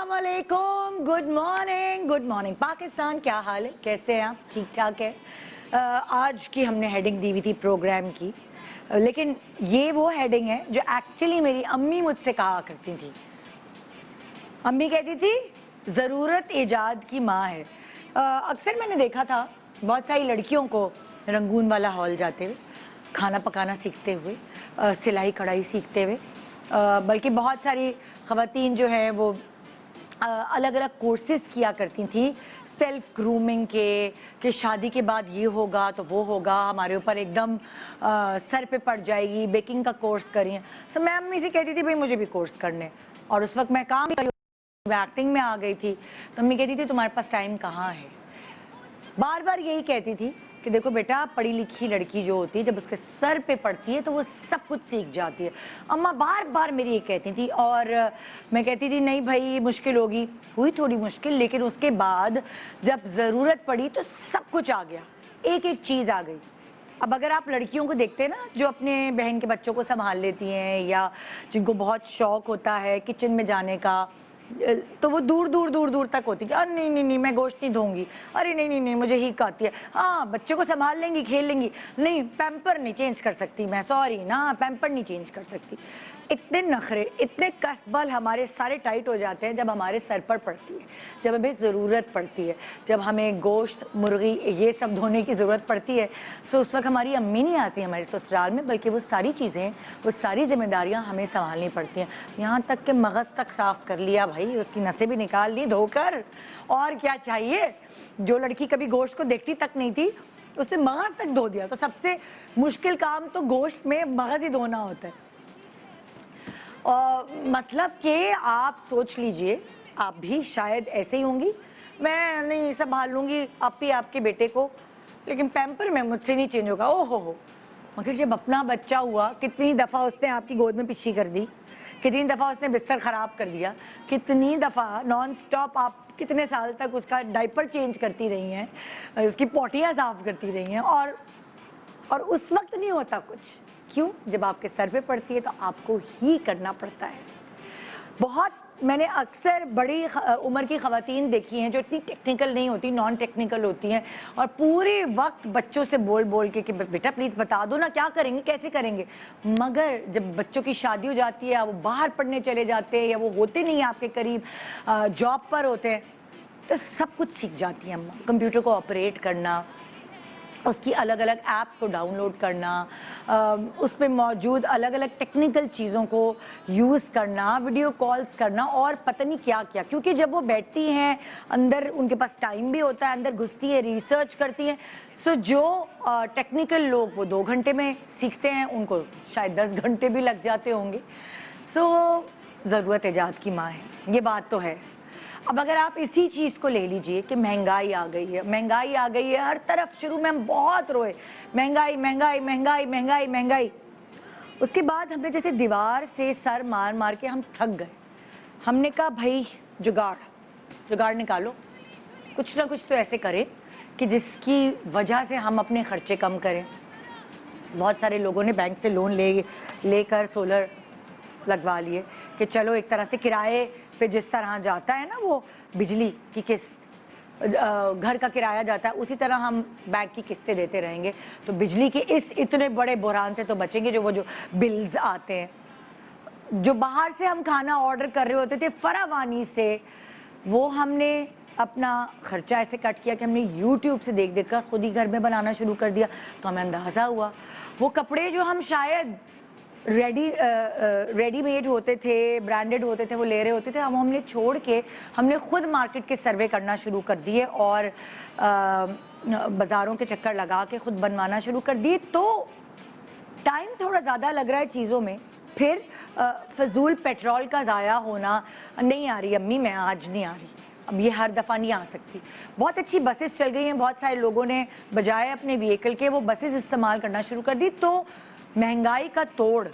अस्सलामुअलैकुम, good morning Pakistan. क्या हाल है, कैसे हैं आप? ठीक ठाक है। आज की हमने हेडिंग दी हुई थी प्रोग्राम की, लेकिन ये वो हेडिंग है जो एक्चुअली मेरी अम्मी मुझसे कहा करती थी। अम्मी कहती थी ज़रूरत ईजाद की माँ है। अक्सर मैंने देखा था बहुत सारी लड़कियों को रंगून वाला हॉल जाते हुए, खाना पकाना सीखते हुए, सिलाई कढ़ाई सीखते हुए, बल्कि बहुत सारी ख़वातीन जो है वो अलग अलग कोर्सेज़ किया करती थी सेल्फ ग्रूमिंग के, कि शादी के बाद ये होगा तो वो होगा, हमारे ऊपर एकदम सर पे पड़ जाएगी, बेकिंग का कोर्स करिए। सो मैं अम्मी से कहती थी भाई मुझे भी कोर्स करने, और उस वक्त मैं काम एक्टिंग में आ गई थी। तो अम्मी कहती थी तुम्हारे पास टाइम कहाँ है। बार बार यही कहती थी कि देखो बेटा, पढ़ी लिखी लड़की जो होती है जब उसके सर पे पड़ती है तो वो सब कुछ सीख जाती है। अम्मा बार बार मेरी ये कहती थी, और मैं कहती थी नहीं भाई मुश्किल होगी। हुई थोड़ी मुश्किल, लेकिन उसके बाद जब ज़रूरत पड़ी तो सब कुछ आ गया, एक एक चीज़ आ गई। अब अगर आप लड़कियों को देखते हैं ना जो अपने बहन के बच्चों को संभाल लेती हैं, या जिनको बहुत शौक़ होता है किचन में जाने का, तो वो दूर दूर तक होती है कि अरे नहीं मैं गोश्त नहीं धोऊंगी, अरे नहीं मुझे हीक आती है, हाँ बच्चों को संभाल लेंगी, खेल लेंगी, नहीं पैम्पर नहीं चेंज कर सकती मैं, सॉरी ना पैम्पर नहीं चेंज कर सकती। इतने नखरे, इतने कसबल हमारे सारे टाइट हो जाते हैं जब हमारे सर पर पड़ती है, जब हमें ज़रूरत पड़ती है, जब हमें गोश्त मुर्गी ये सब धोने की ज़रूरत पड़ती है। सो उस वक्त हमारी अम्मी नहीं आती हमारे ससुराल में, बल्कि वो सारी चीज़ें, वो सारी जिम्मेदारियां हमें संभालनी पड़ती हैं। यहाँ तक कि मगज़ तक साफ़ कर लिया भाई, उसकी नसें भी निकाल ली धोकर, और क्या चाहिए। जो लड़की कभी गोश्त को देखती तक नहीं थी उसने मगज़ तक धो दिया। तो सबसे मुश्किल काम तो गोश्त में मगज़ ही धोना होता है। मतलब कि आप सोच लीजिए, आप भी शायद ऐसे ही होंगी। मैं नहीं संभाल लूँगी आपी आपके बेटे को, लेकिन पैम्पर में मुझसे नहीं चेंज होगा। ओहो हो, मगर जब अपना बच्चा हुआ कितनी दफ़ा उसने आपकी गोद में पिच्ची कर दी, कितनी दफ़ा उसने बिस्तर ख़राब कर दिया, कितनी दफ़ा नॉन स्टॉप आप कितने साल तक उसका डायपर चेंज करती रही हैं, उसकी पोटियाँ साफ़ करती रही हैं, और उस वक्त नहीं होता कुछ। क्यों? जब आपके सर पे पड़ती है तो आपको ही करना पड़ता है। बहुत मैंने अक्सर बड़ी उम्र की ख़वातीन देखी हैं जो इतनी टेक्निकल नहीं होती, नॉन टेक्निकल होती हैं, और पूरे वक्त बच्चों से बोल के कि बेटा प्लीज़ बता दो ना क्या करेंगे, कैसे करेंगे। मगर जब बच्चों की शादी हो जाती है, वो बाहर पढ़ने चले जाते हैं, या वो होते नहीं आपके करीब, जॉब पर होते हैं, तो सब कुछ सीख जाती हैं अम्मा। कंप्यूटर को ऑपरेट करना, उसकी अलग अलग ऐप्स को डाउनलोड करना, उस पर मौजूद अलग अलग टेक्निकल चीज़ों को यूज़ करना, वीडियो कॉल्स करना, और पता नहीं क्या क्या। क्योंकि जब वो बैठती हैं अंदर, उनके पास टाइम भी होता है, अंदर घुसती है, रिसर्च करती हैं। सो जो टेक्निकल लोग वो 2 घंटे में सीखते हैं, उनको शायद 10 घंटे भी लग जाते होंगे। सो ज़रूरत ईजाद की माँ है, ये बात तो है। अब अगर आप इसी चीज़ को ले लीजिए कि महंगाई आ गई है, महंगाई आ गई है हर तरफ। शुरू में हम बहुत रोए, महंगाई महंगाई महंगाई महंगाई महंगाई। उसके बाद हमने जैसे दीवार से सर मार मार के हम थक गए। हमने कहा भाई जुगाड़ निकालो, कुछ ना कुछ तो ऐसे करें कि जिसकी वजह से हम अपने खर्चे कम करें। बहुत सारे लोगों ने बैंक से लोन लेकर सोलर लगवा लिए कि चलो एक तरह से किराए पे जिस तरह जाता है ना वो बिजली की किस्त, घर का किराया जाता है, उसी तरह हम बैंक की किस्तें देते रहेंगे, तो बिजली के इस इतने बड़े बुहरान से तो बचेंगे। जो बिल्स आते हैं, जो बाहर से हम खाना ऑर्डर कर रहे होते थे फरावानी से, वो हमने अपना खर्चा ऐसे कट किया कि हमने यूट्यूब से देख कर खुद ही घर में बनाना शुरू कर दिया। तो हमें अंदाज़ा हुआ वो कपड़े जो हम शायद रेडीमेड होते थे, ब्रांडेड होते थे, वो ले रहे होते थे, हमने छोड़ के हमने खुद मार्केट के सर्वे करना शुरू कर दिए, और बाज़ारों के चक्कर लगा के खुद बनवाना शुरू कर दिए। तो टाइम थोड़ा ज़्यादा लग रहा है चीज़ों में, फिर फजूल पेट्रोल का ज़ाया होना। नहीं आ रही अम्मी, मैं आज नहीं आ रही, अब ये हर दफ़ा नहीं आ सकती। बहुत अच्छी बसेस चल गई हैं, बहुत सारे लोगों ने बजाय अपने व्हीकल के वो बसेस इस्तेमाल करना शुरू कर दी। तो महंगाई का तोड़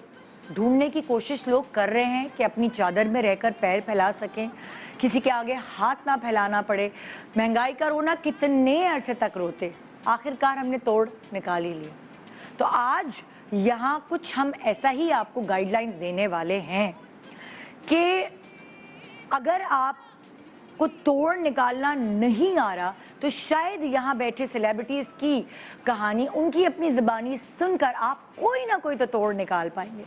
ढूंढने की कोशिश लोग कर रहे हैं कि अपनी चादर में रहकर पैर फैला सकें, किसी के आगे हाथ ना फैलाना पड़े। महंगाई का रोना कितने अरसे तक रोते, आखिरकार हमने तोड़ निकाल ही लिया। तो आज यहाँ कुछ हम ऐसा ही आपको गाइडलाइंस देने वाले हैं कि अगर आप کو توڑ نکالنا نہیں آ رہا تو شاید یہاں بیٹھے سیلیبریٹیز کی کہانی ان کی اپنی زبانی سن کر آپ کوئی نہ کوئی تو توڑ نکال پائیں گے.